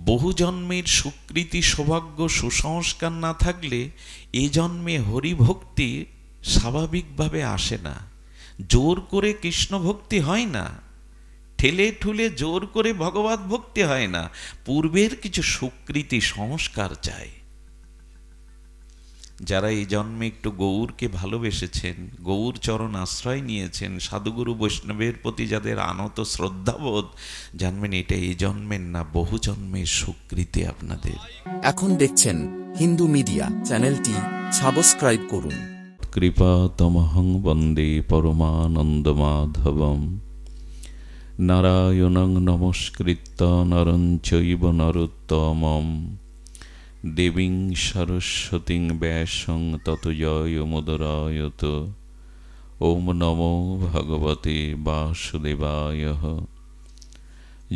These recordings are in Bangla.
বহু জন্মের সুকৃতি সৌভাগ্য সুসংস্কার না থাকলে এ জন্মে হরিভক্তি স্বাভাবিকভাবে আসে না। জোর করে কৃষ্ণ ভক্তি হয় না, ঠেলে ঠুলে জোর করে ভগবত ভক্তি হয় না। পূর্বের কিছু সুকৃতি সংস্কার চাই। যারা এই জন্মে একটু গৌরকে ভালোবেসেছেন, গৌর চরণ আশ্রয় নিয়েছেন, সাধুগুরু বৈষ্ণবের প্রতি যাদের আনত শ্রদ্ধাবোধ, জানবেন এটা এই জন্মের না, বহু জন্মের সুকৃতি আপনাদের। এখন দেখছেন হিন্দু মিডিয়া চ্যানেলটি, সাবস্ক্রাইব করুন। কৃপা তমহং বন্দে পরমানন্দ মাধবম, নারায়ণং নমস্কৃত্য নরং চৈব নরোত্তমম, দেবীং সরস্বতীং ব্যাসং ততো জয়মুদরায়ত। ওম নমো ভগবতে বাসুদেবায়।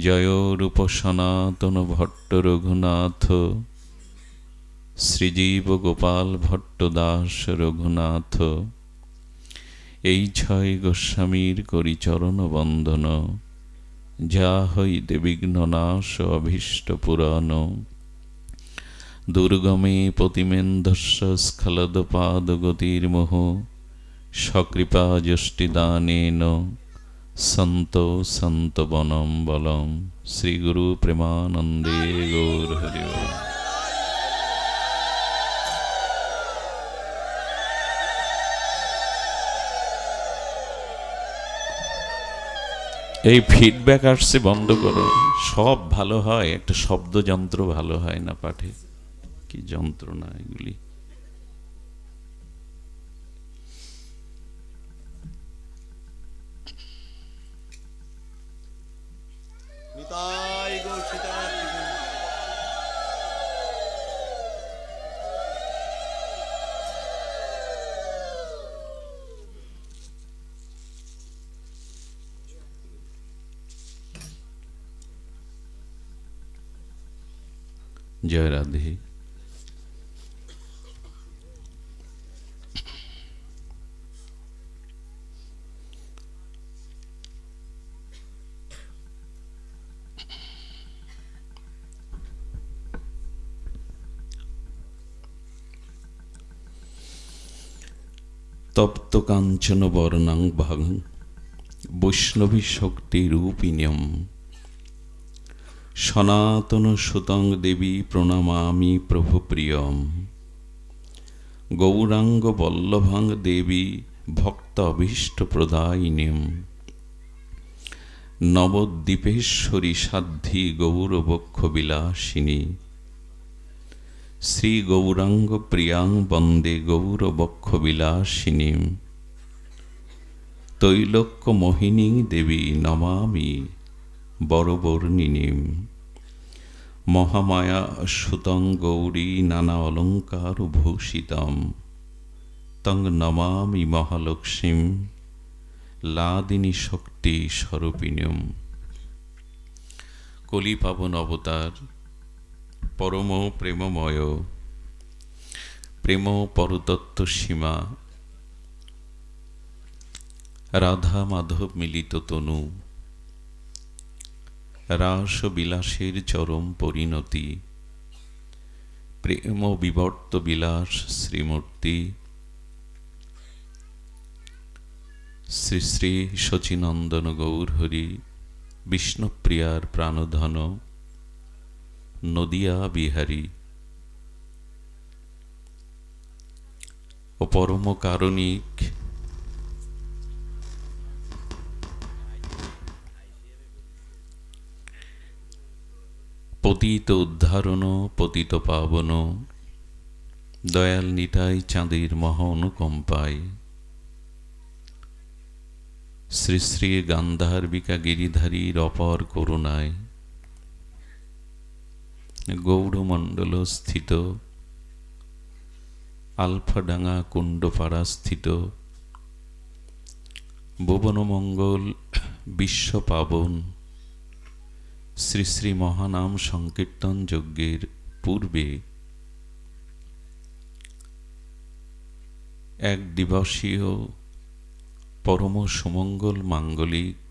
জয় রূপ সনাতন ভট্ট রঘুনাথ, শ্রীজীব গোপাল ভট্ট দাস রঘুনাথ। এই ছয় গোস্বামীর করি চরণ বন্দন, যা হইতে বিঘ্ন নাশ অভীষ্ট পুরাণ। দুর্গমে পতিমেন্ধস্য স্খলদপাদগতির্মোহ, সকৃপা যষ্টিদানেন সন্ত সন্ত বনম বলম। শ্রীগুরু প্রেমানন্দে গৌর হরি বল। এই ফিডব্যাক আসছে বন্ধ করো। সব ভালো হয়, একটা শব্দযন্ত্র ভালো হয় না পাঠে। কি যন্ত্রণা এগুলি। জয় রাধে। তপ্ত কাঞ্চন বর্ণাং ভাং বৈষ্ণবী শক্তি রূপিণ্যম, সনাতন সুতং দেবী প্রণমামি প্রভু প্রিয়ম। গৌরাঙ্গ বল্লভাং দেবী ভক্ত অভীষ্ট প্রদায়িনীম, নবদ্বীপেশ্বরী সাধ্বী গৌরবক্ষ বিলাসিনী। শ্রী গৌরাঙ্গ প্রিয়াং বন্দে গৌরবক্ষ বিলাসিনীম, তৈলোক্য মোহিনী দেবী নমামি বরবর্ণিনীম। মহামায়া সুতং গৌরী নানা অলঙ্কার ভূষিতম, তং নমামি মহালক্ষ্মীম লাদিনী শক্তি স্বরূপিণীম। কলি পাবন অবতার পরম প্রেমময়, প্রেম পরতত্ত্ব সীমা, রাধা মাধব মিলিত তনু, রাস বিলাসের চরম পরিণতি, প্রেম বিবর্ত বিলাস শ্রীমূর্তি। শ্রী শ্রী শচীনন্দন গৌর হরি, বিষ্ণুপ্রিয়ার প্রাণধন নদিয়া বিহারী ও পরম কারণিক পতিত উদ্ধারণ পতিত পাবন দয়াল নিতাই চাঁদের মহা অনুকম্পায় শ্রী শ্রী গান্ধার্বিকা গিরিধারীর অপর করুণায় গৌড়মণ্ডল স্থিত আলফাডাঙ্গা কুণ্ডপাড়া স্থিত ভুবনমঙ্গল বিশ্ব পাবন শ্রী শ্রী মহানাম সংকীর্তন যজ্ঞের পূর্বে এক দিবসীয় পরম সুমঙ্গল মাঙ্গলিক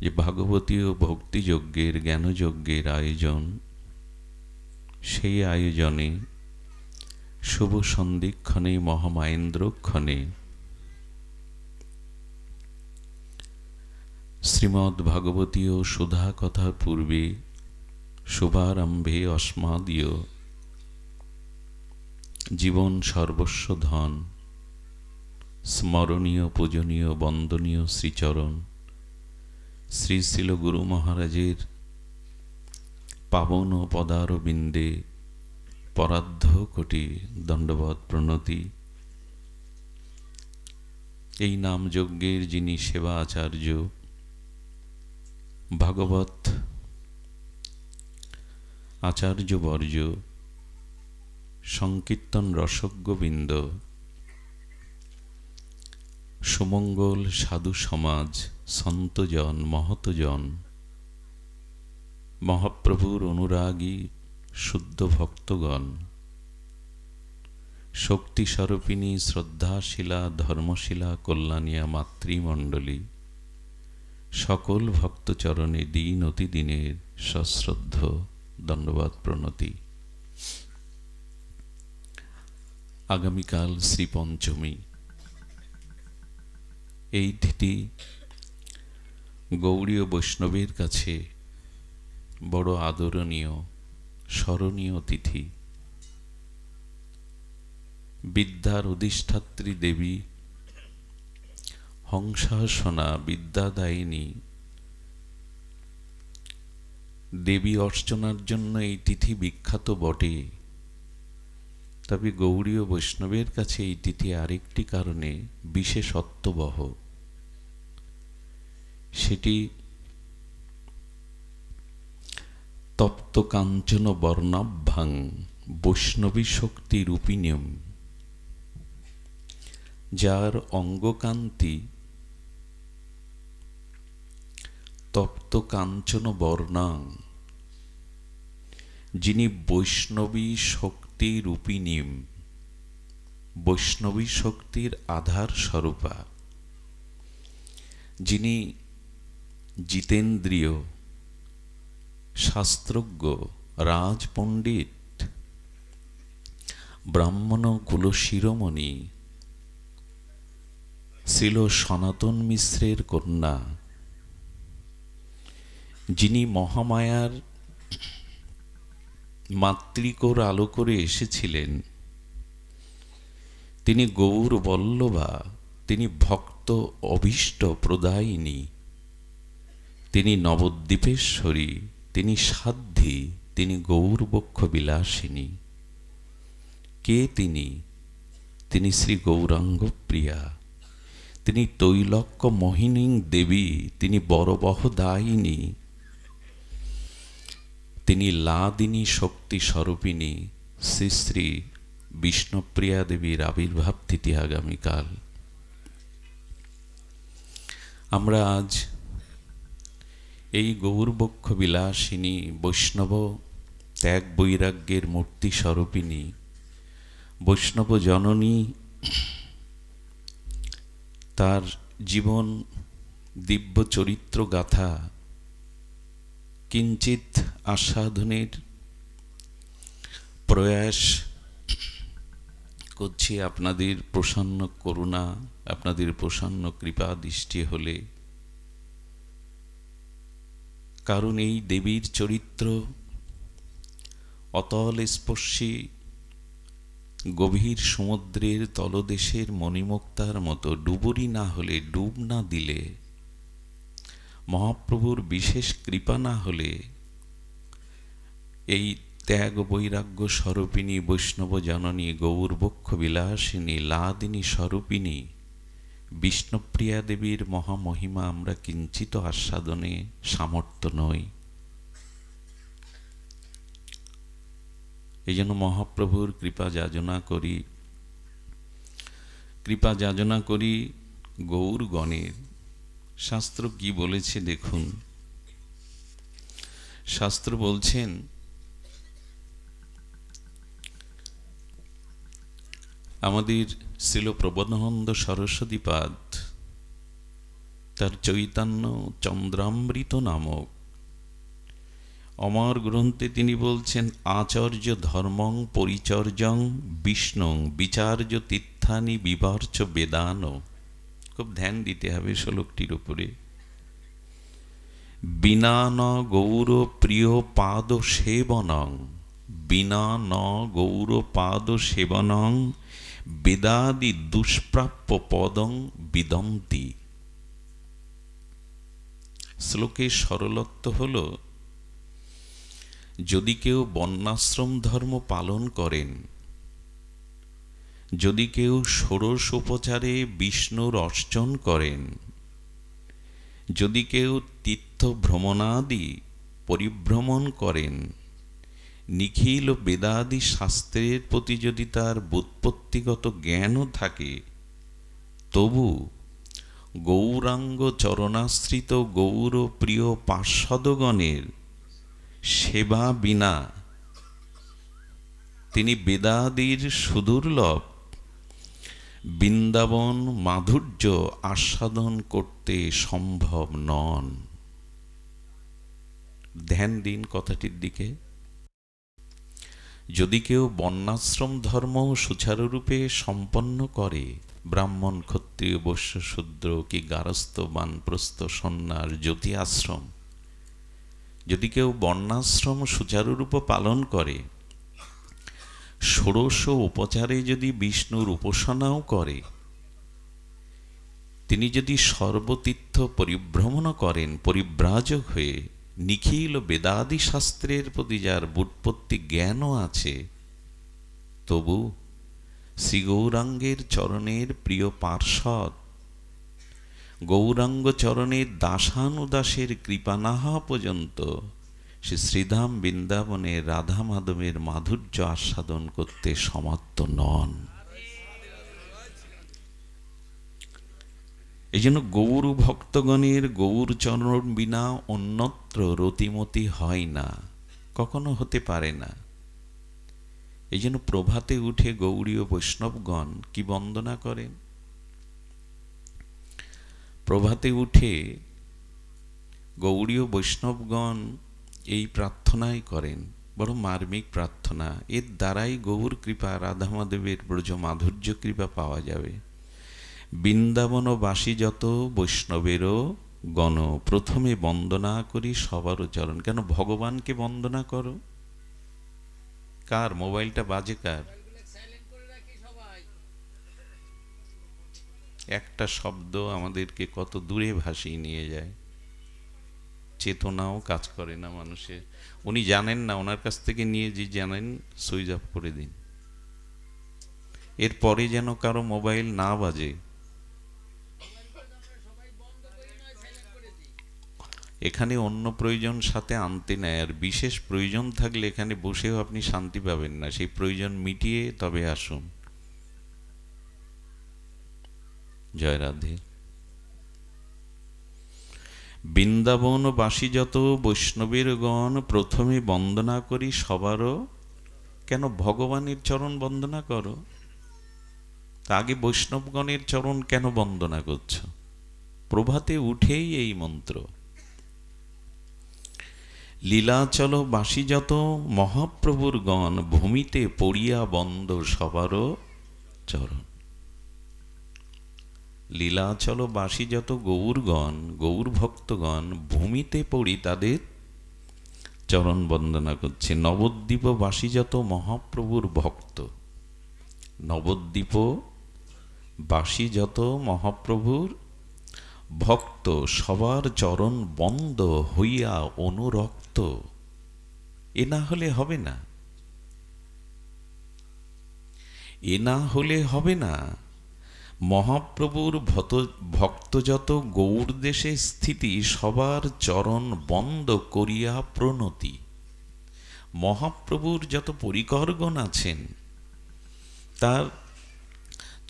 যে ভাগবতীয় ভক্তিযজ্ঞের জ্ঞানযজ্ঞের আয়োজন, সেই আয়োজনে শুভ সন্ধিক্ষণে মহামায়েন্দ্রক্ষণে শ্রীমদ্ ভাগবতীয় সুধা কথা পূর্বে শুভারম্ভে অস্মাদীয় জীবন সর্বস্ব ধন স্মরণীয় পূজনীয় বন্দনীয় শ্রীচরণ শ্রী শ্রীল গুরু মহারাজের পাবন পদারবিন্দে পরার্ধ কোটি দণ্ডবৎ প্রণতি। এই নাম যজ্ঞের যিনি সেবা আচার্য, ভাগবত আচার্যবর্য, সংকীর্তন রসজ্ঞবৃন্দ, সুমঙ্গল সাধু সমাজ, সন্তজন মহতজন, মহাপ্রভুর অনুরাগী শুদ্ধ ভক্তগণ, শক্তিস্বরূপিণী শ্রদ্ধাশীলা ধর্মশীলা কল্যাণিয়া মাতৃমণ্ডলী, সকল ভক্তচরণে দিন অতিদিনের সশ্রদ্ধ দণ্ডবৎ প্রণতি। আগামীকাল শ্রী পঞ্চমী। এই তিথি গৌড়ীয় বৈষ্ণবের কাছে বড় আদরণীয় স্মরণীয় তিথি। বিদ্যার অধিষ্ঠাত্রী দেবী হংসাসনা বিদ্যাদায়িনী দেবী অর্চনার জন্য এই তিথি বিখ্যাত বটে। তবে গৌড়ীয় বৈষ্ণবের কাছে এই তিথি আরেকটি কারণে বিশেষত্ববহ। সেটি তপ্ত কাঞ্চন বর্ণাভ্যাং বৈষ্ণবী শক্তি রূপিণীম, যার অঙ্গকান্তি তপ্ত কাঞ্চন বর্ণাং, যিনি বৈষ্ণবী শক্তি রূপিণীম, বৈষ্ণবী শক্তির আধার স্বরূপা, যিনি জিতেন্দ্রিয় শাস্ত্রজ্ঞ রাজপণ্ডিত ব্রাহ্মণ কুলশিরোমণি শ্রীল সনাতন মিশ্রের কন্যা, যিনি মহামায়ার মাতৃকোর আলো করে এসেছিলেন, তিনি গৌর বল্লভা, তিনি ভক্ত অভীষ্ট প্রদায়িনী, তিনি নবদ্বীপেশ্বরী, তিনি সাধ্যী, তিনি গৌরবক্ষ বিলাসিনী। কে তিনি? তিনি শ্রী গৌরাঙ্গ প্রিয়া, তিনি তৈলক্য মোহিনী দেবী, তিনি বরবহদায়িনী, তিনি লাদিনী শক্তি স্বরূপিণী শ্রী শ্রী বিষ্ণুপ্রিয়া দেবীর আবির্ভাব তিথি আগামীকাল। আমরা আজ এই গৌরবক্ষ বিলাসিনী বৈষ্ণব ত্যাগ বৈরাগ্যের মূর্তি স্বরূপিণী বৈষ্ণব জননী, তার জীবন দিব্য চরিত্র গাথা কিঞ্চিত আস্বাদনের প্রয়াস করছি আপনাদের প্রসন্ন করুণা, আপনাদের প্রসন্ন কৃপা দৃষ্টি হলে। কারণ এই দেবীর চরিত্র অতল স্পর্শী গভীর সমুদ্রের তলদেশের মণিমুক্তার মতো ডুবুরি না হলে, ডুব না দিলে, মহাপ্রভুর বিশেষ কৃপা না হলে এই ত্যাগ বৈরাগ্য স্বরূপিণী বৈষ্ণব জননী গৌরবক্ষ বিলাসিনী লাদিনী স্বরূপিণী বিষ্ণুপ্রিয়া দেবীর মহামহিমা আমরা কিঞ্চিত আস্বাদনে সামর্থ্য নই। এই জন্য মহাপ্রভুর কৃপা যাচনা করি গৌরগণের। শাস্ত্র কি বলেছে দেখুন। শাস্ত্র বলছেন, আমাদের শ্রীল প্রবোধানন্দ সরস্বতীপাদ তার চৈতন্য চন্দ্রামৃত নামক অমর গ্রন্থে তিনি বলছেন, আচার্য ধর্মং পরিচর্যং বিষ্ণুং বিচার্য তীর্থানি বিবর্চ বেদান। খুব ধ্যান দিতে হবে শ্লোকটির উপরে। বিনা ন গৌর প্রিয় পাদ সেবনং, বিনা ন গৌর পাদ সেবনং বেদাদি দুষ্প্রাপ্য পদং বিদন্তি। শ্লোকের সরলত্ব হল, যদি কেউ বর্ণাশ্রম ধর্ম পালন করেন, যদি কেউ ষোড়শ উপচারে বিষ্ণুর অর্চন করেন, যদি কেউ তীর্থ ভ্রমণাদি পরিভ্রমণ করেন, নিখিল বেদাদি শাস্ত্রের প্রতি যদি তার ব্যুৎপত্তিগত জ্ঞানও থাকে, তবু গৌরাঙ্গ চরণাশ্রিত গৌর প্রিয় পার্ষদগণের সেবা বিনা তিনি বেদাদির সুদুর্লভ বৃন্দাবন মাধুর্য আস্বাদন করতে সম্ভব নন। ধ্যান দিন কথাটির দিকে। যদি কেউ বর্ণাশ্রম ধর্ম সুচারুরূপে সম্পন্ন করে, ব্রাহ্মণ ক্ষত্রিয় বৈশ্য শূদ্র কি গারস্থ বানপ্রস্থ সন্ন্যাস জ্যোতি আশ্রম, যদি কেউ বর্ণাশ্রম সুচারুরূপে পালন করে, ষোড়শ উপচারে যদি বিষ্ণুর উপাসনাও করে, তিনি যদি সর্বতীর্থ পরিভ্রমণ করেন, পরিব্রাজক হয়ে নিখিল বেদাদি শাস্ত্রের প্রতি যার ব্যুৎপত্তি জ্ঞানও আছে, তবু শ্রী গৌরাঙ্গের চরণের প্রিয় পার্ষদ, গৌরাঙ্গ চরণের দাসানুদাসের কৃপা না হওয়া পর্যন্ত সে শ্রীধাম বৃন্দাবনের রাধা মাধবের মাধুর্য আস্বাদন করতে সমর্থ নন। এই জন্য গৌর ভক্তগণের গৌর চরণ বিনা অন্যত্র রতিমতি হয় না, কখনো হতে পারে না। এই জন্য প্রভাতে উঠে গৌড়ীয় বৈষ্ণবগণ কি বন্দনা করেন? প্রভাতে উঠে গৌড়ীয় বৈষ্ণবগণ এই প্রার্থনাই করেন, বড় মার্মিক প্রার্থনা। এর দ্বারাই গৌর কৃপা, রাধা মাধবের ব্রজ মাধুর্য কৃপা পাওয়া যাবে। বৃন্দাবনবাসী যত বৈষ্ণবেরও গণ, প্রথমে বন্দনা করি সবারও চরণ। কেন ভগবানকে বন্দনা করো? কার মোবাইলটা বাজে? কার? একটা শব্দ আমাদেরকে কত দূরে ভাসিয়ে নিয়ে যায়, চেতনাও কাজ করে না মানুষের। উনি জানেন না, ওনার কাছ থেকে নিয়ে যে জানেন সুইচ অফ করে দিন, এরপরে যেন কারো মোবাইল না বাজে। এখানে অন্য প্রয়োজন সাথে আনতে নেয়, আর বিশেষ প্রয়োজন থাকলে এখানে বসেও আপনি শান্তি পাবেন না। সেই প্রয়োজন মিটিয়ে তবে আসুন। জয় রাধে। বৃন্দাবনবাসী যত বৈষ্ণবের গণ, প্রথমে বন্দনা করি সবারও। কেন ভগবানের চরণ বন্দনা করো? আগে বৈষ্ণবগণের চরণ কেন বন্দনা করছ? প্রভাতে উঠেই এই মন্ত্র। লীলাচল বাসী যত মহাপ্রভুর গণ, ভূমিতে পড়িয়া বন্দ সবারও চরণ। লীলাচল বাসী যত গৌরগণ, গৌর ভক্তগণ ভূমিতে পড়ি তাদের চরণ বন্দনা করছে। নবদ্বীপ বাসী যত মহাপ্রভুর ভক্ত, নবদ্বীপ বাসী যত মহাপ্রভুর ভক্ত সবার চরণ বন্দ হইয়া অনুরক্ত। এ না হলে হবে না, এ না হলে হবে না। মহাপ্রভুর ভক্ত যত গৌর দেশে স্থিতি, সবার চরণ বন্ধ করিয়া প্রণতি। মহাপ্রভুর যত পরিকরগণ আছেন, তার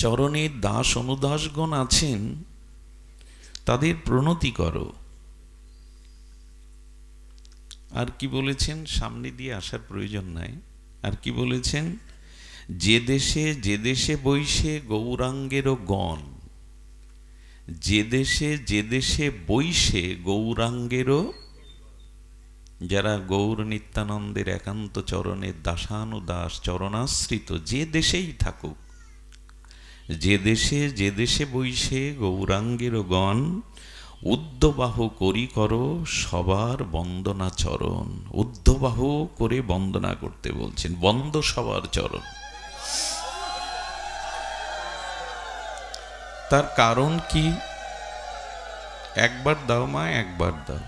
চরণের দাস অনুদাসগণ আছেন, তাদের প্রণতি করো। আর কি বলেছেন? সামনে দিয়ে আসার প্রয়োজন নাই। আর কি বলেছেন? যে দেশে বৈশে গৌরাঙ্গেরও গণ, যে দেশে বৈশে গৌরাঙ্গেরও, যারা গৌর নিত্যানন্দের একান্ত চরণের দাসানুদাস চরণাশ্রিত যে দেশেই থাকুক, যে দেশে বৈশে গৌরাঙ্গেরও গণ, উদ্ধবাহ করি করো সবার বন্দনা চরণ। উদ্ধবাহ করে বন্দনা করতে বলছেন, বন্দ সবার চরণ। তার কারণ কি? একবার দাও মা, একবার দাও।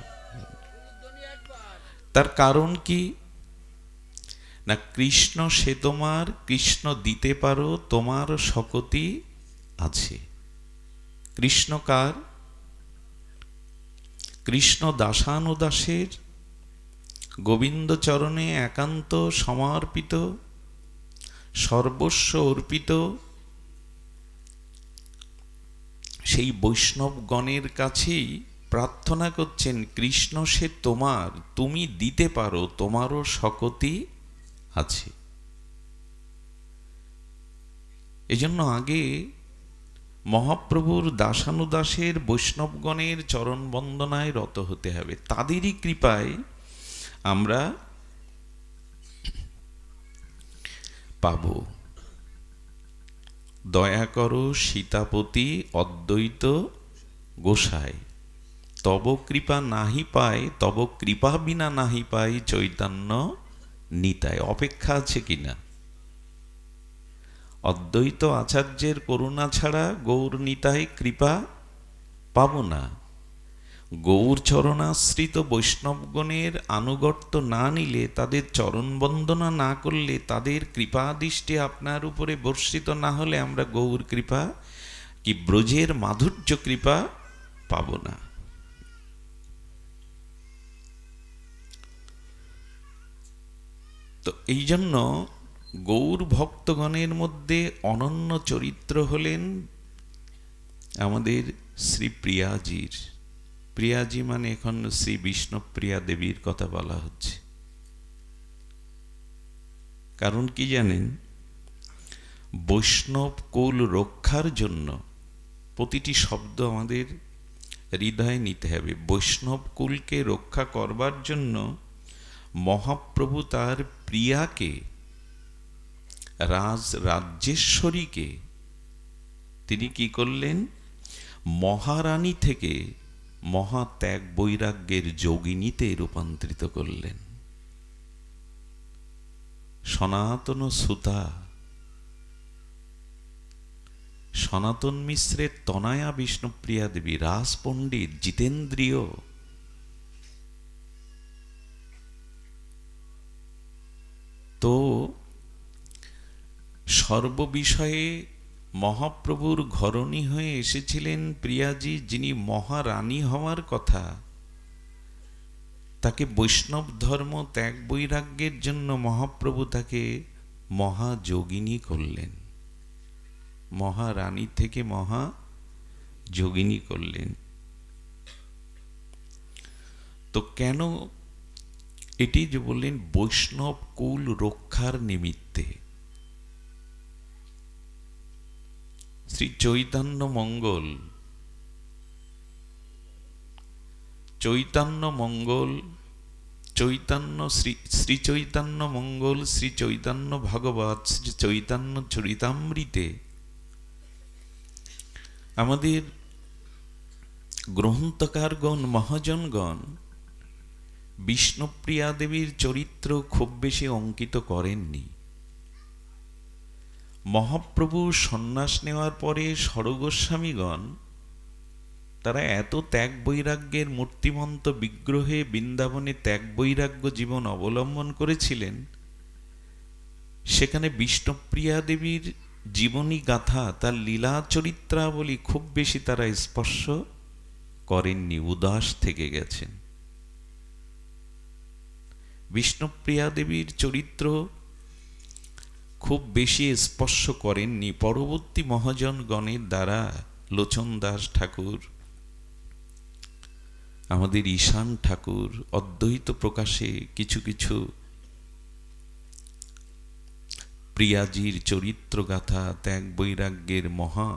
তার কারণ কি না, কৃষ্ণ সে তোমার, কৃষ্ণ দিতে পারো তোমার শকতি আছে। কৃষ্ণ কার? কৃষ্ণ দাসানুদাসের, গোবিন্দ চরণে একান্ত সমর্পিত, সর্বস্ব অর্পিত সেই বৈষ্ণবগণের কাছেই প্রার্থনা করছেন, কৃষ্ণ সে তোমার, তুমি দিতে পারো তোমারও শকতি আছে। এজন্য আগে মহাপ্রভুর দাসানুদাসের বৈষ্ণবগণের চরণ বন্দনায় রত হতে হবে। তাদেরই কৃপায় আমরা পাব। দয়া করো সীতাপতি অদ্বৈত গোসাই, তব কৃপা নাহি পায়, তব কৃপা বিনা নাহি পাই চৈতন্য নিতাই। অপেক্ষা আছে কিনা? অদ্বৈত আচার্যের করুণা ছাড়া গৌর নিতাই কৃপা পাব না। গৌর চরণাশ্রিত বৈষ্ণবগণের আনুগত্য না নিলে, তাদের চরণ বন্দনা না করলে, তাদের কৃপা দৃষ্টি আপনার উপরে বর্ষিত না হলে আমরা গৌর কৃপা কি ব্রজের মাধুর্য কৃপা পাব না। তো এই জন্য গৌর ভক্তগণের মধ্যে অনন্য চরিত্র হলেন আমাদের শ্রী প্রিয়াজির। প্রিয়াজি মানে এখন শ্রী বিষ্ণুপ্রিয়া দেবীর কথা বলা হচ্ছে। কারণ কি জানেন? বৈষ্ণব কুল রক্ষার জন্য প্রতিটি শব্দ আমাদের হৃদয়ে নিতে হবে। বৈষ্ণব কুলকে রক্ষা করবার জন্য মহাপ্রভু তার প্রিয়াকে, রাজ্যেশ্বরীকে তিনি কি করলেন? মহারানী থেকে মহাত্যাগ বৈরাগ্যের যোগিনীতে রূপান্তরিত করলেন। সনাতন সুতা, সনাতন মিশ্রের তনয়া বিষ্ণুপ্রিয়া দেবী, রাস পণ্ডিত, জিতেন্দ্রীয়, তো সর্ববিষয়ে মহাপ্রভুর ঘরণী হয়ে এসেছিলেন প্রিয়াজি, যিনি মহারানী হওয়ার কথা। তাকে বৈষ্ণব ধর্ম ত্যাগ বৈরাগ্যের জন্য মহাপ্রভু তাকে মহাযোগিনী করলেন, মহারানী থেকে মহাযোগিনী করলেন। তো কেন এটি যে বললেন? বৈষ্ণব কুল রক্ষার নিমিত্তে। শ্রী চৈতন্য মঙ্গল, চৈতন্য মঙ্গল, চৈতন্য শ্রী চৈতন্য মঙ্গল, শ্রী চৈতন্য ভাগবত, শ্রী চৈতন্য চরিতামৃতে আমাদের গ্রন্থকারগণ, মহাজনগণ বিষ্ণুপ্রিয়া দেবীর চরিত্র খুব বেশি অঙ্কিত করেননি। মহাপ্রভু সন্ন্যাস নেওয়ার পরে স্বরগোস্বামীগণ তারা এত ত্যাগ বৈরাগ্যের মূর্তিমন্ত বিগ্রহে বৃন্দাবনে ত্যাগ বৈরাগ্য জীবন অবলম্বন করেছিলেন, সেখানে বিষ্ণুপ্রিয়া দেবীর জীবনী গাথা, তার লীলা চরিত্রাবলী খুব বেশি তারা স্পর্শ করেননি, উদাস থেকে গেছেন। বিষ্ণুপ্রিয়া দেবীর চরিত্র খুব বেশি স্পর্শ করেননি। পরবর্তী মহাজনগণের দ্বারা লোচন দাস ঠাকুর, আমাদের ঈশান ঠাকুর অদ্বৈত প্রকাশে কিছু কিছু প্রিয়াজির চরিত্র গাথা, ত্যাগ বৈরাগ্যের মহা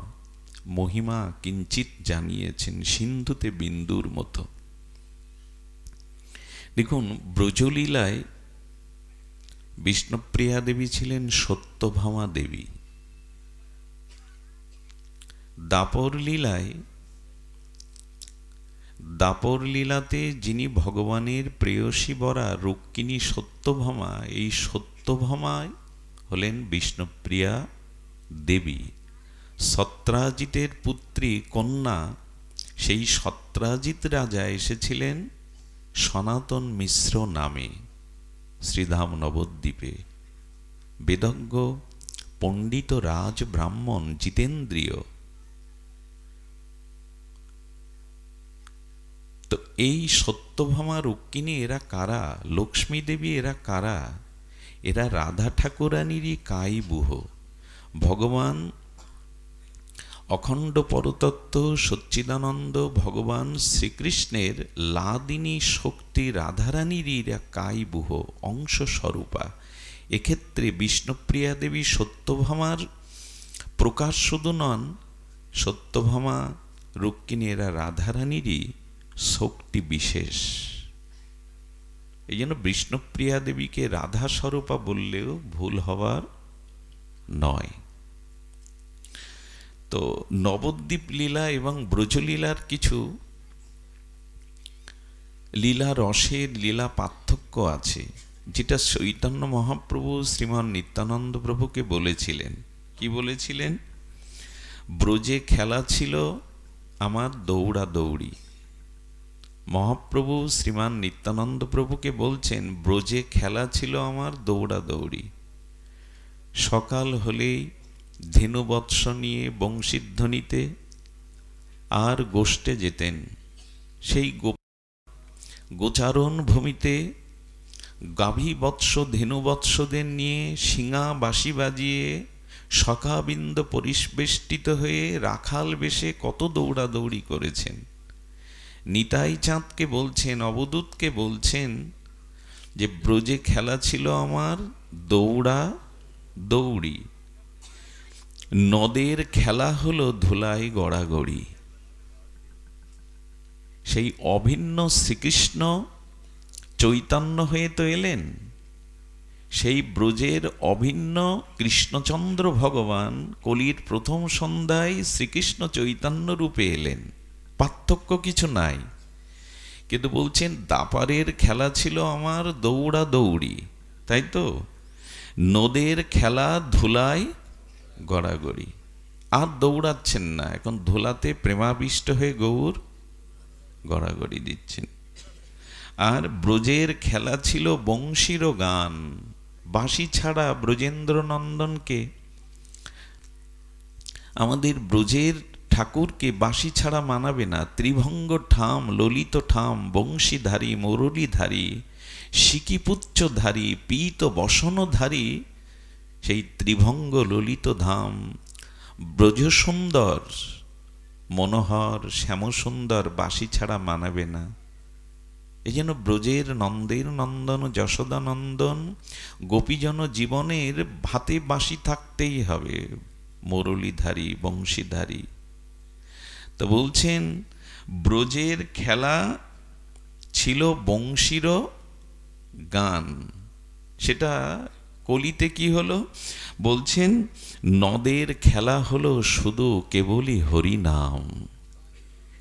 মহিমা কিঞ্চিত জানিয়েছেন, সিন্ধুতে বিন্দুর মতো। দেখুন, ব্রজলীলায় বিষ্ণুপ্রিয়া দেবী ছিলেন সত্যভামা দেবী। দাপর লীলাতে যিনি ভগবানের প্রেয়সী বরা রুক্মিণী সত্যভামা, এই সত্যভামায় হলেন বিষ্ণুপ্রিয়া দেবী। সত্রাজিতের পুত্রী কন্যা, সেই সত্রাজিত রাজা এসেছিলেন সনাতন মিশ্র নামে শ্রীধাম নবদ্বীপে। বেদজ্ঞ পণ্ডিত রাজ ব্রাহ্মণ জিতেন্দ্রিয়। তো এই সত্যভামা রুক্মিণী এরা কারা? লক্ষ্মী দেবী এরা কারা? এরা রাধা ঠাকুরানীরই কাইবুহ। ভগবান অখণ্ড পরতত্ত্ব সচ্চিদানন্দ ভগবান শ্রীকৃষ্ণের লাদিনী শক্তি রাধারানীরই কাইবুহ অংশ স্বরূপা। এক্ষেত্রে বিষ্ণুপ্রিয়া দেবী সত্যভামার প্রকাশ শুধু নন, সত্যভামা রুক্মিণী এরা রাধারানীরই শক্তি বিশেষ। এই জন্য বিষ্ণুপ্রিয়া দেবীকে রাধা স্বরূপা বললেও ভুল হবার নয়। তো নবদ্বীপ লীলা এবং ব্রজলীলার কিছু লীলা রসের লীলা পার্থক্য আছে, যেটা চৈতন্য মহাপ্রভু শ্রীমান নিত্যানন্দ প্রভুকে বলেছিলেন। কি বলেছিলেন? ব্রজে খেলা ছিল আমার দৌড়া দৌড়ি। মহাপ্রভু শ্রীমান নিত্যানন্দ প্রভুকে বলছেন, ব্রজে খেলা ছিল আমার দৌড়া দৌড়ি। সকাল হলেই ধেনুবৎস নিয়ে বংশীধ্বনিতে আর গোষ্ঠে যেতেন। সেই গোচারণ ভূমিতে গাভী বৎস ধেনুবৎসদের নিয়ে শিঙা বাঁশি বাজিয়ে সখাবৃন্দ পরিবেষ্টিত হয়ে রাখাল বেশে কত দৌড়াদৌড়ি করেছেন। নিতাই চাঁদকে বলছেন, অবধূতকে বলছেন যে ব্রজে খেলা ছিল আমার দৌড়া দৌড়ি। নদের খেলা হলো ধুলাই গড়াগড়ি। সেই অভিন্ন শ্রীকৃষ্ণ চৈতন্য হয়ে তো এলেন, সেই ব্রজের অভিন্ন কৃষ্ণচন্দ্র ভগবান কলির প্রথম সন্ধ্যায় শ্রীকৃষ্ণ চৈতন্য রূপে এলেন। পার্থক্য কিছু নাই, কিন্তু বলছেন দাপারের খেলা ছিল আমার দৌড়া দৌড়ি, তাই তো? নদের খেলা ধুলায় গড়াগড়ি। আর দৌড়াচ্ছেন না, এখন ধুলাতে প্রেমাবিষ্ট হয়ে গৌর গড়াগড়ি দিচ্ছেন। আর ব্রজের খেলা ছিল বংশীর গান। বাঁশি ছাড়া ব্রজেন্দ্র নন্দনকে, আমাদের ব্রজের ঠাকুরকে বাঁশি ছাড়া মানাবে না। ত্রিভঙ্গ ঠাম, ললিত ঠাম, বংশীধারী, মুরলীধারী, সিকিপুচ্ছধারী, পীত বসনধারী, সেই ত্রিভঙ্গ ললিত ধাম ব্রজ সুন্দর মনোহর শ্যামসুন্দর বাঁশি ছাড়া মানাবে না। এই জন্য ব্রজের নন্দের নন্দন যশোদা নন্দন গোপীজন জীবনের ভাতে বাঁশি থাকতেই হবে, মুরলীধারী বংশীধারী। তো বলছেন ব্রজের খেলা ছিল বংশীর গান। সেটা কলিতে কি হলো? বলছেন নদের খেলা হলো শুধু কেবলই হরিনাম।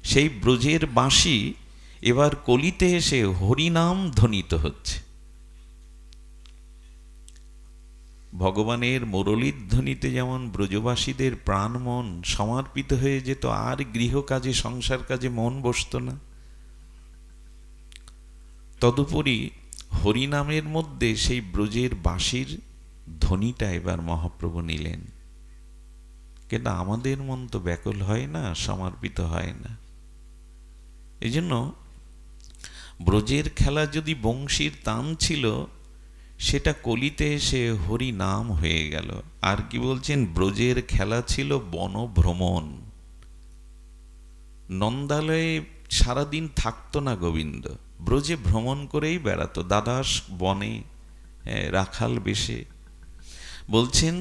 সেই ব্রজের বাঁশি এবার কলিতে এসে হরিনাম ধ্বনিত হচ্ছে। ভগবানের মুরলীর ধ্বনিতে যেমন ব্রজবাসীদের প্রাণ মন সমর্পিত হয়ে যেত, আর গৃহ কাজে সংসার কাজে মন বসত না, তদুপরি হরিনামের মধ্যে সেই ব্রজের বাঁশির ধ্বনিটা এবার মহাপ্রভু নিলেন। কিন্তু আমাদের মন তো ব্যাকুল হয় না, সমর্পিত হয় না। এই জন্য ব্রজের খেলা যদি বংশীর তান ছিল, সেটা কলিতে এসে হরি নাম হয়ে গেল। আর কি বলছেন? ব্রজের খেলা ছিল বনভ্রমণ। নন্দালয়ে সারাদিন থাকতো না গোবিন্দ, ব্রজে ভ্রমণ করেই বেড়াতো, দ্বাদশ বনে রাখাল বেশে। বলছেন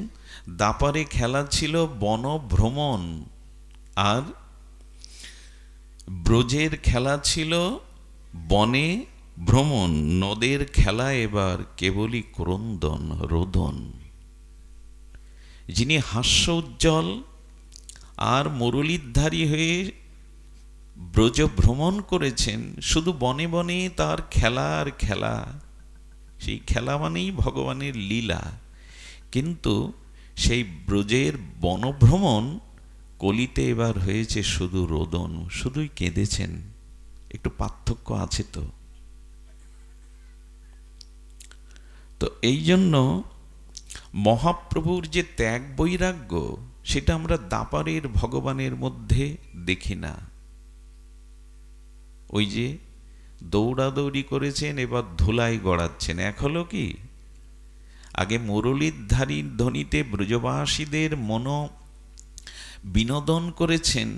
দাপারে খেলা ছিল বনভ্রমণ। আর ব্রজের খেলা ছিল বনে ভ্রমণ, নদের খেলা এবার কেবলই ক্রন্দন রোদন। যিনি হাস্য উজ্জ্বল আর মুরলীধারী হয়ে ব্রজ ভ্রমণ করেছেন, শুধু বনে বনে তার খেলা আর খেলা, সেই খেলা মানেই ভগবানের লীলা। কিন্তু সেই ব্রজের বনভ্রমণ কলিতে এবার হয়েছে শুধু রোদন, শুধুই কেঁদেছেন। একটু পার্থক্য আছে তো। তো এই জন্য মহাপ্রভুর যে ত্যাগ বৈরাগ্য, সেটা আমরা দাপারের ভগবানের মধ্যে দেখি না। ওই যে দৌড়াদৌড়ি করেছেন, এবার ধুলাই গড়াচ্ছেন। এক হলো কি, আগে মুরলীধারী ধ্বনিতে ব্রজবাসীদের মন বিনোদন করেছেন,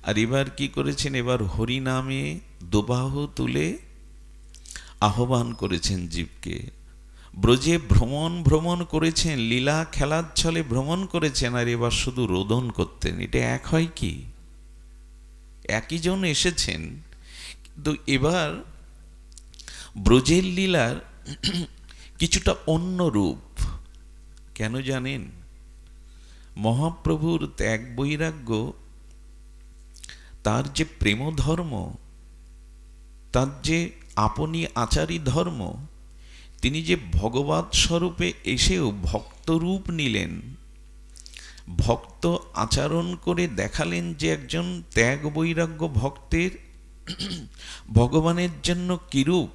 আর এবার কি করেছেন, এবার হরিনামে দুবাহু তুলে আহ্বান করেছেন জীবকে। ব্রজে ভ্রমণ করেছেন, লীলা খেলার ছলে ভ্রমণ করেছেন, আর এবার শুধু রোদন করতেন। এটা এক হয় কি? একই জন এসেছেন, কিন্তু এবার ব্রজের লীলার কিছুটা অন্য রূপ। কেন জানেন? মহাপ্রভুর ত্যাগ বৈরাগ্য, তার যে প্রেম ধর্ম, তার যে আপনি আচারী ধর্ম, তিনি যে ভগবৎ স্বরূপে এসেও ভক্তরূপ নিলেন, ভক্ত আচরণ করে দেখালেন যে একজন ত্যাগ বৈরাগ্য ভক্তের ভগবানের জন্য কিরূপ।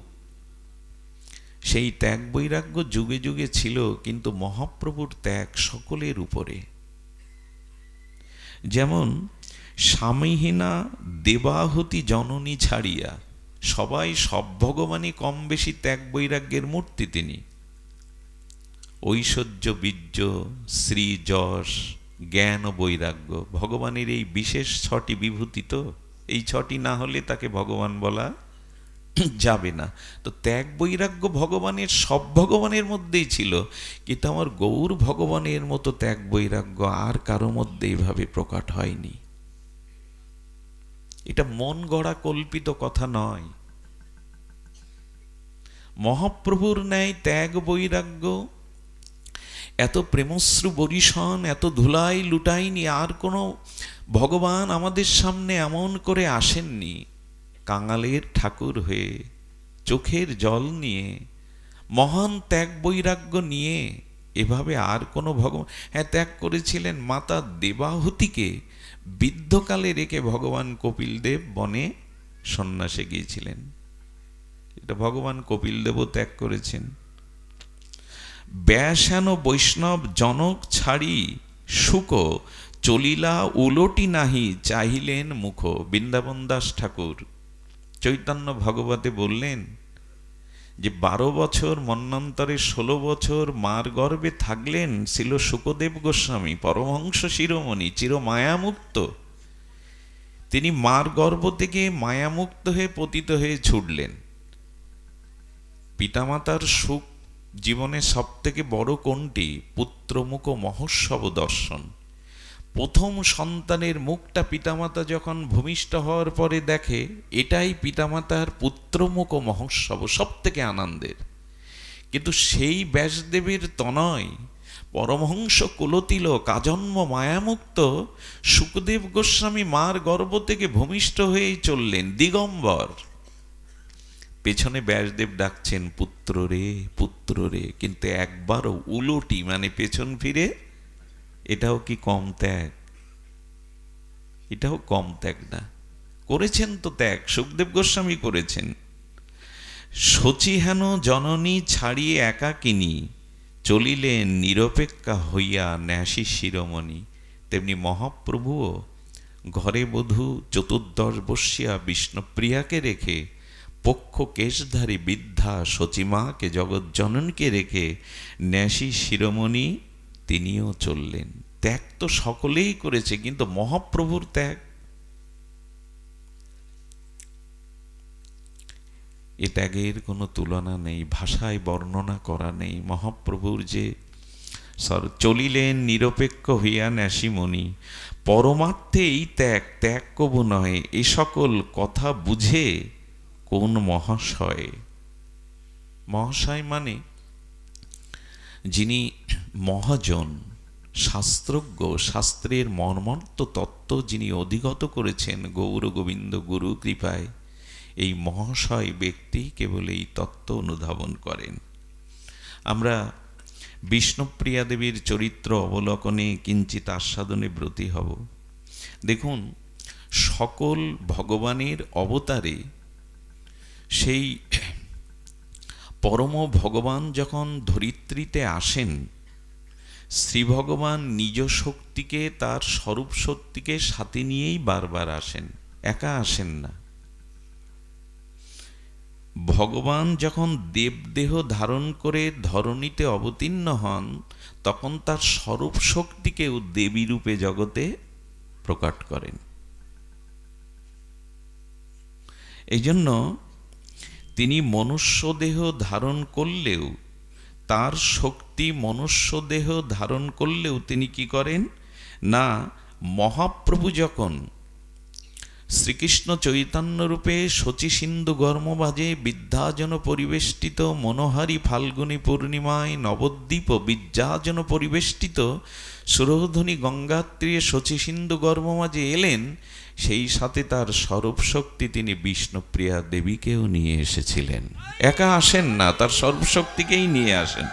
সেই ত্যাগ বৈরাগ্য যুগে যুগে ছিল, কিন্তু মহাপ্রভুর ত্যাগ সকলের উপরে। যেমন স্বামীহীনা দেবাহুতি জননী ছাড়িয়া, সবাই সব ভগবানই কম বেশি ত্যাগ বৈরাগ্যের মূর্তি তিনি। ঐশ্বর্য বীর্য শ্রী যশ জ্ঞান ও বৈরাগ্য, ভগবানের এই বিশেষ 6টি বিভূতি। তো এই 6টি না হলে তাকে ভগবান বলা যাবে না। তো ত্যাগ বৈরাগ্য ভগবানের সব ভগবানের মধ্যেই ছিল, কিন্তু আমার গৌর ভগবানের মতো ত্যাগ বৈরাগ্য আর কারো মধ্যে এইভাবে প্রকট হয়নি। এটা মন গড়া কল্পিত কথা নয়। মহাপ্রভুর ন্যায় ত্যাগ বৈরাগ্য, এত প্রেমশ্রু বরিশন, এত ধুলাই লুটাইনি আর কোনো ভগবান আমাদের সামনে এমন করে আসেননি। কাঙালের ঠাকুর হয়ে, চোখের জল নিয়ে, মহান ত্যাগ বৈরাগ্য নিয়ে এভাবে আর কোনো ভগবান। হ্যাঁ, ত্যাগ করেছিলেন মাতা দেবাহুতিকে বৃদ্ধকালে রেখে ভগবান কপিলদেব বনে সন্ন্যাসে গিয়েছিলেন। এটা ভগবান কপিলদেবও ত্যাগ করেছেন। ব্যাসান বৈষ্ণব জনক ছাড়ি শুক চলিলা উলটি নাহি চাহিলেন মুখ। বৃন্দাবন দাস ঠাকুর চৈতন্য ভগবতে বললেন যে 12 বছর মন্বন্তরে 16 বছর মার গর্ভে থাকলেন ছিল শুকদেব গোস্বামী, পরমহংস শিরোমণি, চির মায়ামুক্ত। তিনি মার গর্ভ থেকে মায়ামুক্ত হয়ে পতিত হয়ে ছুটলেন। পিতামাতার সুখ জীবনে সব থেকে বড় কোনটি? পুত্রমুখ মহোৎসব দর্শন। প্রথম সন্তানের মুখটা পিতামাতা যখন ভূমিষ্ঠ হওয়ার পরে দেখে, এটাই পিতামাতার পুত্রমুখ মহোৎসব, সব থেকে আনন্দের। কিন্তু সেই ব্যাসদেবের তনয় পরমহংস কুলতিলক আজন্ম মায়ামুক্ত শুকদেব গোস্বামী মার গর্ভ থেকে ভূমিষ্ঠ হয়েই চললেন দিগম্বর। পেছনে ব্যাসদেব ডাকছেন পুত্র রে পুত্র রে, কিন্তু একবারও উলটি মানে পেছন ফিরে। এটাও কি কম ত্যাগ? এটাও কম ত্যাগ না? করেছেন তো ত্যাগ, শুকদেব গোস্বামী করেছেন। শচী হেন জননী ছাড়িয়ে একাকিনী চলিলেন নিরপেক্ষা হইয়া ন্যাসী শিরোমণি। তেমনি মহাপ্রভুও ঘরে বধূ 14 বর্ষিয়া বিষ্ণুপ্রিয়াকে রেখে, পক্ষ কেশধারী বৃদ্ধা শচীমাকে জগজ্জননকে রেখে ন্যাসী শিরোমণি তিনিও চললেন। ত্যাগ তো সকলেই করেছে, কিন্তু মহাপ্রভুর ত্যাগ, এ ত্যাগের কোনো তুলনা নেই, ভাষায় বর্ণনা করা নেই। মহাপ্রভুর যে চলিলেন নিরপেক্ষ হইয়া ন্যাসিমণি, পরমার্থে এই ত্যাগ ত্যাগ কবু নয়, এ সকল কথা বুঝে কোন মহাশয়। মহাশয় মানে যিনি মহাজন, শাস্ত্রজ্ঞ, শাস্ত্রের মর্মর্থ তত্ত্ব যিনি অধিগত করেছেন গৌর গোবিন্দ গুরু কৃপায়, এই মহাশয় ব্যক্তি কেবল এই তত্ত্ব অনুধাবন করেন। আমরা বিষ্ণুপ্রিয়া দেবীর চরিত্র অবলোকনে কিঞ্চিত আস্বাদনে ব্রতী হব। দেখুন, সকল ভগবানের অবতারে সেই পরম ভগবান যখন ধরিত্রীতে আসেন, শ্রী ভগবান নিজ শক্তিকে, তার স্বরূপ শক্তিকে সাথে নিয়েই বারবার আসেন, একা আসেন না। ভগবান যখন দেবদেহ ধারণ করে ধরণীতে অবতীর্ণ হন, তখন তার স্বরূপ শক্তিকেও দেবী রূপে জগতে প্রকট করেন। এই জন্য তিনি মনুষ্য দেহ ধারণ করলেও, তার শক্তি মনুষ্য দেহ ধারণ করলেও তিনি কি করেন না, মহাপ্রভু যখন শ্রীকৃষ্ণ চৈতন্য রূপে শচী সিন্ধু গর্মবাজে বিদ্যাজন পরিবেষ্টিত মনোহারী ফাল্গুনী পূর্ণিমায় নবদ্বীপ বিদ্যাজন পরিবেষ্টিত সুরধ্বনি গঙ্গাত্রীয় শচী সিন্ধু গর্মবাজে এলেন, সেই সাথে তার স্বরূপ শক্তি তিনি বিষ্ণুপ্রিয়া দেবীকেও নিয়ে এসেছিলেন। একা আসেন না, তার স্বরূপ শক্তিকেই নিয়ে আসেন।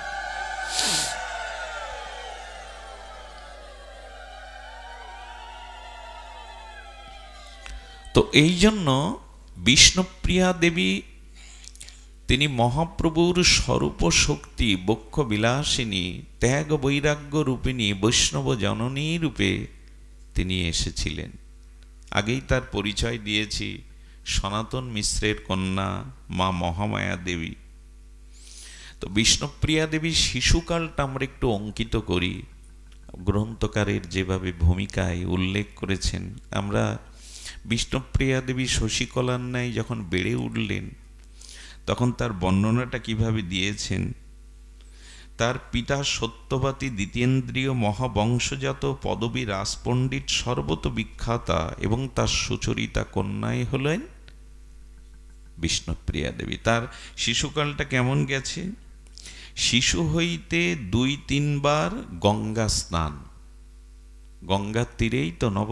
তো এই জন্য বিষ্ণুপ্রিয়া দেবী তিনি মহাপ্রভুর স্বরূপ শক্তি, বক্ষ বিলাসিনী, ত্যাগ বৈরাগ্য রূপিণী, বৈষ্ণব জননী রূপে তিনি এসেছিলেন। আগেই তার পরিচয় দিয়েছি, সনাতন মিশ্রের কন্যা মা মহামায়া দেবী। তো বিষ্ণুপ্রিয়া দেবীর শিশুকালটা আমরা একটু অঙ্কিত করি, গ্রন্থকারের যেভাবে ভূমিকায় উল্লেখ করেছেন। আমরা বিষ্ণুপ্রিয়া দেবী শশীকলার ন্যায় যখন বেড়ে উঠলেন, তখন তার বর্ণনাটা কিভাবে দিয়েছেন। তার পিতা সত্যবাতী দ্বিতীয়েন্দ্রীয় মহাবংশজাত পদবী রাজপণ্ডিত সর্বত বিখ্যাতা, এবং তার সুচরিতা কন্যাই হলেন বিষ্ণুপ্রিয়া দেবী। তার শিশুকালটা কেমন গেছে? শিশু হইতে 2-3 বার গঙ্গা স্নান, গঙ্গার তীরেই তো নব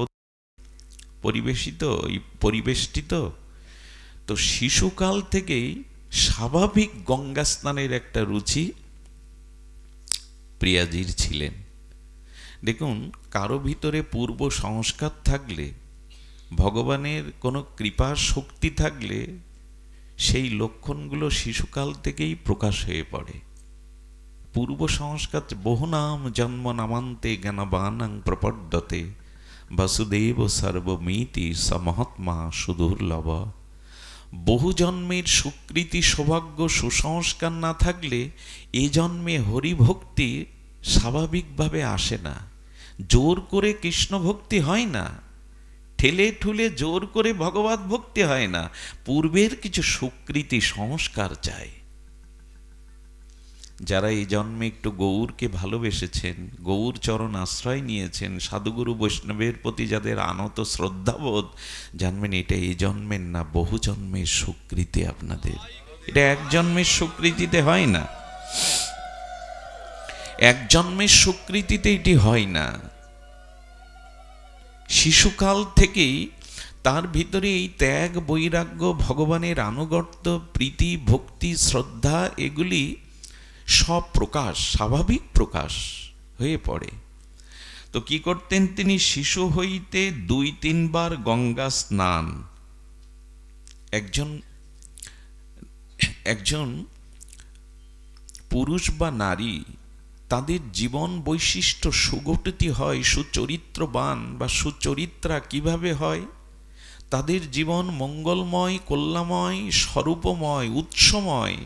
পরিবেষ্টিত। তো শিশুকাল থেকেই স্বাভাবিক গঙ্গা স্নানের একটা রুচি প্রিয়াজির ছিলেন। দেখুন, কারো ভিতরে পূর্ব সংস্কার থাকলে, ভগবানের কোনো কৃপা শক্তি থাকলে, সেই লক্ষণগুলো শিশুকাল থেকেই প্রকাশ হয়ে পড়ে। পূর্ব সংস্কার বহু নাম জন্ম নামান্তে জ্ঞানবানাং প্রপদ্যতে বাসুদেব সর্বমিতি স মহাত্মা সুদুর্লভ। বহু জন্মের সুকৃতি সৌভাগ্য সুসংস্কার না থাকলে এ জন্মে হরিভক্তি স্বাভাবিকভাবে আসে না। জোর করে কৃষ্ণ ভক্তি হয় না, ঠেলে ঠুলে জোর করে ভগবত ভক্তি হয় না। পূর্বের কিছু সুকৃতি সংস্কার চাই। যারা এই জন্মে একটু গৌরকে ভালোবেসেছেন, গৌর চরণ আশ্রয় নিয়েছেন, সাধুগুরু বৈষ্ণবের প্রতি যাদের আনত শ্রদ্ধাবোধ, জানবেন এটা এই জন্মের না, বহু জন্মের সুকৃতি আপনাদের। এটা এক জন্মের সুকৃতিতে হয় না, এক জন্মের সুকৃতিতে এটি হয় না। শিশুকাল থেকেই তার ভিতরে এই ত্যাগ বৈরাগ্য, ভগবানের আনুগত্য, প্রীতি, ভক্তি, শ্রদ্ধা, এগুলি সব প্রকাশ, স্বাভাবিক প্রকাশ হয়ে পড়ে। তো কি করতেন তিনি? শিশু হইতে 2-3 বার গঙ্গা স্নান। একজন পুরুষ বা নারী, তাদের জীবন বৈশিষ্ট্য সুগঠিত হয়, সুচরিত্রবান বা সুচরিত্রা কিভাবে হয়? তাদের জীবন মঙ্গলময়, কল্যাণময়, স্বরূপময়, উৎসময়।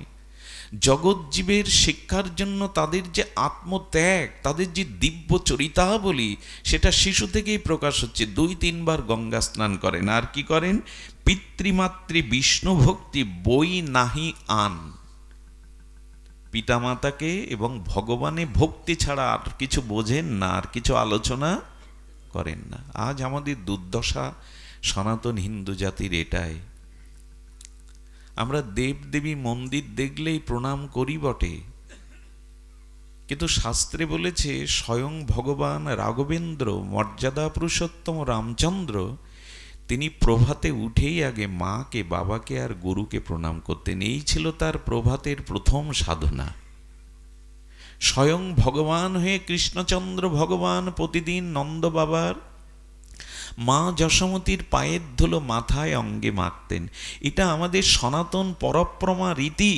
জগৎজীবের শিক্ষার জন্য তাদের যে আত্মত্যাগ, তাদের যে দিব্য চরিতাবলী, সেটা শিশু থেকেই প্রকাশ হচ্ছে। 2-3 বার গঙ্গা স্নান করেন। আর কি করেন? পিতৃমাতৃ বিষ্ণু ভক্তি বই নাহি আন। পিতামাতাকে এবং ভগবানে ভক্তি ছাড়া আর কিছু বোঝেন না, আর কিছু আলোচনা করেন না। আজ আমাদের দুর্দশা সনাতন হিন্দু জাতির এটাই। আমরা দেবদেবী মন্দির দেখলেই প্রণাম করি বটে, কিন্তু শাস্ত্রে বলেছে স্বয়ং ভগবান রাঘবেন্দ্র মর্যাদা পুরুষোত্তম রামচন্দ্র তিনি প্রভাতে উঠেই আগে মাকে, বাবাকে আর গুরুকে প্রণাম করতেন। এই ছিল তার প্রভাতের প্রথম সাধনা। স্বয়ং ভগবান হয়ে কৃষ্ণচন্দ্র ভগবান প্রতিদিন নন্দ বাবার মা যশোমতীর পায়ের ধুলো মাথায় অঙ্গে মাখতেন। এটা আমাদের সনাতন পরম্পরা রীতি,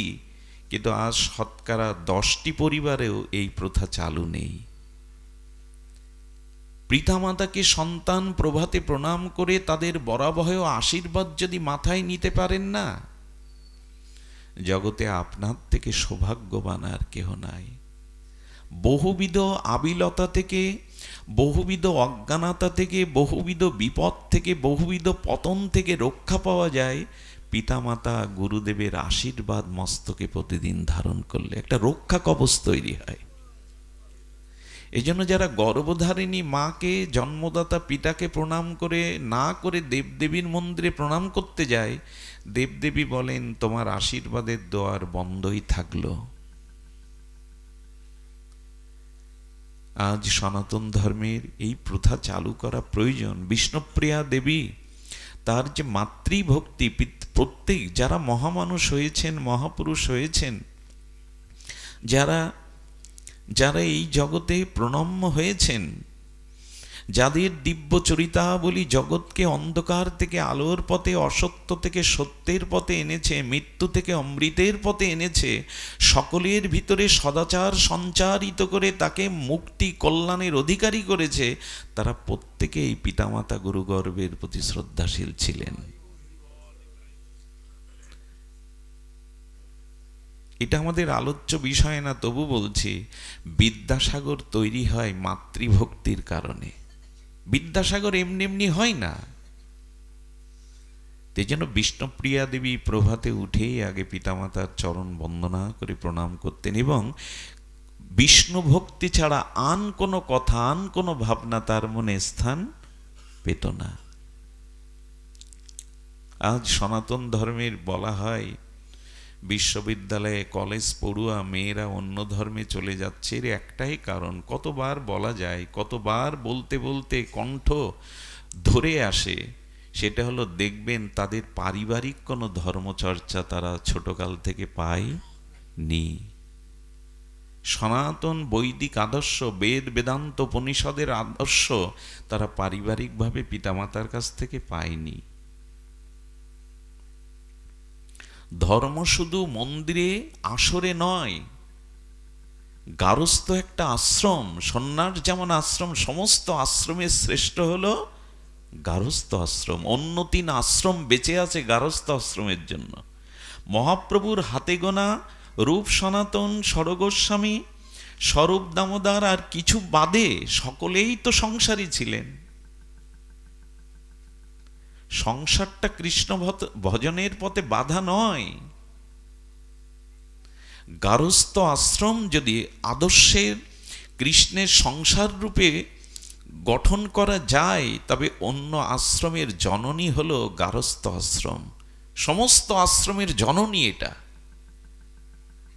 কিন্তু আজ শতকরা 10টি পরিবারেও এই প্রথা চালু নেই। পিতামাতাকে সন্তান প্রভাতে প্রণাম করে তাদের বরাবহ আশীর্বাদ যদি মাথায় নিতে পারেন না, জগতে আপনার থেকে সৌভাগ্যবান আর কেহ নাই। বহুবিধ আবিলতা থেকে, বহুবিধ অজ্ঞানতা থেকে, বহুবিধ বিপদ থেকে, বহুবিধ পতন থেকে রক্ষা পাওয়া যায় পিতামাতা গুরুদেবের আশীর্বাদ মস্তকে প্রতিদিন ধারণ করলে। একটা রক্ষা কবচ তৈরি হয়। এই জন্য যারা গর্ভধারিণী মাকে, জন্মদাতা পিতাকে প্রণাম করে না করে দেবদেবীর মন্দিরে প্রণাম করতে যায়, দেবদেবী বলেন তোমার আশীর্বাদের দ্বার বন্ধই থাকলো। আজ সনাতন ধর্মের এই প্রথা চালু করা প্রয়োজন। বিষ্ণুপ্রিয়া দেবী তার যে মাতৃভক্তি, প্রত্যেক যারা মহামানুষ হয়েছেন, মহাপুরুষ হয়েছেন, যারা যারা এই জগতে প্রণম্য হয়েছেন, যাদের দিব্য চরিতাবলী জগৎকে অন্ধকার থেকে আলোর পথে, অসত্য থেকে সত্যের পথে এনেছে, মৃত্যু থেকে অমৃতের পথে এনেছে, সকলের ভিতরে সদাচার সঞ্চারিত করে তাকে মুক্তি কল্যাণের অধিকারী করেছে, তারা প্রত্যেকেই পিতামাতা গুরুগর্ভের প্রতি শ্রদ্ধাশীল ছিলেন। এটা আমাদের আলোচ্য বিষয় না, তবু বলছি বিদ্যাসাগর তৈরি হয় মাতৃভক্তির কারণে। বিদ্যাসাগর এমনি এমনি হয় না। এই জন্য বিষ্ণুপ্রিয়া দেবী প্রভাতে উঠেই আগে পিতামাতার চরণ বন্দনা করে প্রণাম করতেন, এবং বিষ্ণু ভক্তি ছাড়া আন কোনো কথা, আন কোনো ভাবনা তার মনে স্থান পেত না। আজ সনাতন ধর্মের বলা হয় বিশ্ববিদ্যালয়ে কলেজ পড়ুয়া মেয়েরা অন্য ধর্মে চলে যাচ্ছে, এর একটাই কারণ, কতবার বলা যায়, কতবার বলতে বলতে কণ্ঠ ধরে আসে, সেটা হলো দেখবেন তাদের পারিবারিক কোনো ধর্মচর্চা তারা ছোটকাল থেকে পায়নি। সনাতন বৈদিক আদর্শ, বেদ বেদান্ত উপনিষদের আদর্শ তারা পারিবারিকভাবে পিতামাতার কাছ থেকে পায়নি। ধর্ম শুধু মন্দিরে আসরে নয়, গারস্থ একটা আশ্রম। সন্ন্যাস যেমন আশ্রম, সমস্ত আশ্রমের শ্রেষ্ঠ হলো গারস্থ আশ্রম। অন্য 3 আশ্রম বেঁচে আছে গারস্থ আশ্রমের জন্য। মহাপ্রভুর হাতে গোনা রূপ সনাতন, স্বরগোস্বামী, স্বরূপ দামোদর আর কিছু বাদে সকলেই তো সংসারী ছিলেন। সংসারটা কৃষ্ণ ভজনের পথে বাধা নয়। গারস্থ আশ্রম যদি আদর্শের কৃষ্ণের সংসার রূপে গঠন করা যায়, তবে অন্য আশ্রমের জননী হলো গারস্থ আশ্রম। সমস্ত আশ্রমের জননী এটা।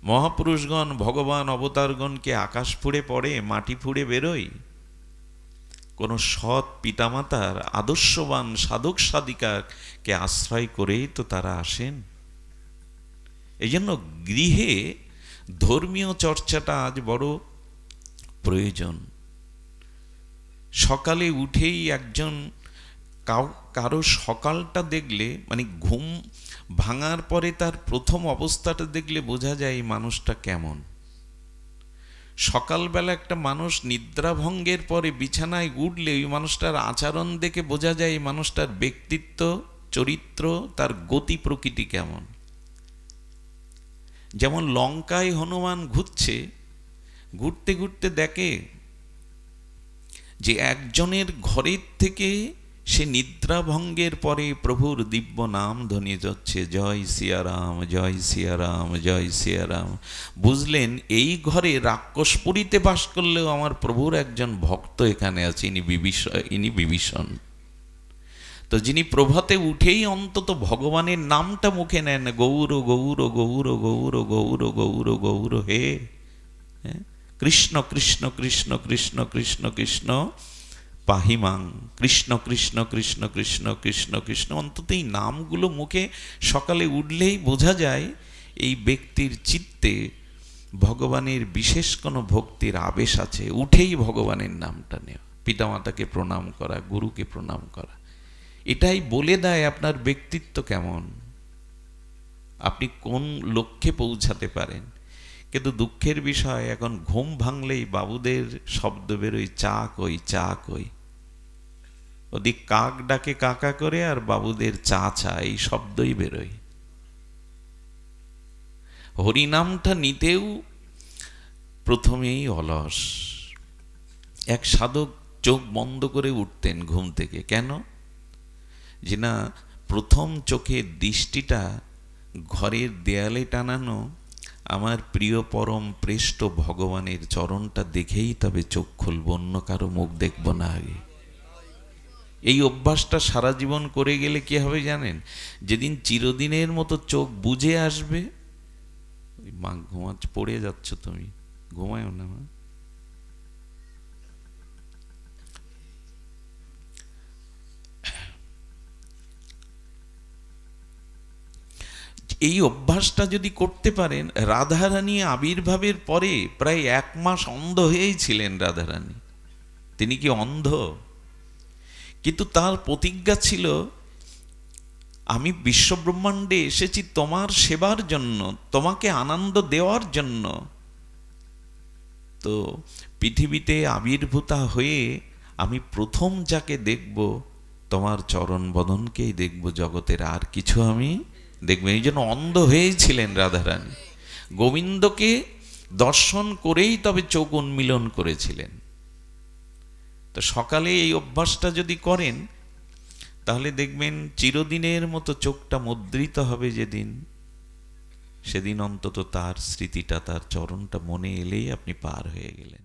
মহাপুরুষগণ, ভগবান অবতারগণকে আকাশ ফুঁড়ে পড়ে, মাটি ফুঁড়ে বেরোয়, কোন সৎ পিতামাতার আদর্শবান সাধক সাধিকাকে আশ্রয় করেই তো তারা আসেন। এই জন্য গৃহে ধর্মীয় চর্চাটা আজ বড় প্রয়োজন। সকালে উঠেই একজন কারো সকালটা দেখলে, মানে ঘুম ভাঙার পরে তার প্রথম অবস্থাটা দেখলে বোঝা যায় এই মানুষটা কেমন। সকালবেলা একটা মানুষ নিদ্রাভঙ্গের পরে বিছানায় উঠলে ওই মানুষটার আচরণ দেখে বোঝা যায় এই মানুষটার ব্যক্তিত্ব, চরিত্র, তার গতি প্রকৃতি কেমন। যেমন লঙ্কায় হনুমান ঘুরছে, ঘুরতে ঘুরতে দেখে যে একজনের ঘরের থেকে সে নিদ্রাভঙ্গের পরে প্রভুর দিব্য নাম ধ্বনি যাচ্ছে, জয় সিয়ারাম, জয় সিয়ারাম, জয় সিয়ারাম। বুঝলেন এই ঘরে রাক্ষসপুরীতে বাস করলেও আমার প্রভুর একজন ভক্ত এখানে আছে, ইনি বিভীষণ। তো যিনি প্রভাতে উঠেই অন্তত ভগবানের নামটা মুখে নেন, গৌর গৌর গৌর গৌর গৌর গৌর গৌর হে, কৃষ্ণ কৃষ্ণ কৃষ্ণ কৃষ্ণ কৃষ্ণ কৃষ্ণ পাহিমাং, কৃষ্ণ কৃষ্ণ কৃষ্ণ কৃষ্ণ কৃষ্ণ কৃষ্ণ, অন্তত এই নামগুলো মুখে সকালে উঠলেই বোঝা যায় এই ব্যক্তির চিত্তে ভগবানের বিশেষ কোনো ভক্তির আবেশ আছে। উঠেই ভগবানের নামটা নেওয়া, পিতামাতাকে প্রণাম করা, গুরুকে প্রণাম করা, এটাই বলে দেয় আপনার ব্যক্তিত্ব কেমন, আপনি কোন লক্ষ্যে পৌঁছাতে পারেন। কিন্তু দুঃখের বিষয়, এখন ঘুম ভাঙলেই বাবুদের শব্দ বেরোয়, চা কই, চা কই। ওদিক কাক ডাকে কাকা করে, আর বাবুদের চা চা, এই শব্দই বেরোয়। হরিনামটা নিতেও প্রথমেই অলস। এক সাধক চোখ বন্ধ করে উঠতেন ঘুম থেকে। কেন? যে না, প্রথম চোখের দৃষ্টিটা ঘরের দেয়ালে টানানো আমার প্রিয় পরম প্রেষ্ট ভগবানের চরণটা দেখেই তবে চোখ খুলব, অন্য কারো মুখ দেখব না আগে। এই অভ্যাসটা সারা জীবন করে গেলে কি হবে জানেন? যেদিন চিরদিনের মতো চোখ বুজে আসবে, মা ঘুমাচ্ছ, পড়ে যাচ্ছ তুমি, ঘুমায়ও না মা, এই অভ্যাসটা যদি করতে পারেন। রাধারানী আবির্ভাবের পরে প্রায় 1 মাস অন্ধ হয়েই ছিলেন রাধারানী। তিনি কি অন্ধ? কিন্তু তার প্রতিজ্ঞা ছিল, আমি বিশ্বব্রহ্মাণ্ডে এসেছি তোমার সেবার জন্য, তোমাকে আনন্দ দেওয়ার জন্য। তো পৃথিবীতে আবির্ভূতা হয়ে আমি প্রথম যাকে দেখব তোমার চরণ বদনকেই দেখব, জগতের আর কিছু আমি দেখবেন। এই জন্য অন্ধ হয়েছিলেন রাধারানী। গোবিন্দকে দর্শন করেই তবে চোখ উন্মিলন করেছিলেন। তো সকালে এই অভ্যাসটা যদি করেন, তাহলে দেখবেন চিরদিনের মতো চোখটা মুদ্রিত হবে যেদিন, সেদিন অন্তত তার স্মৃতিটা, তার চরণটা মনে এলেই আপনি পার হয়ে গেলেন।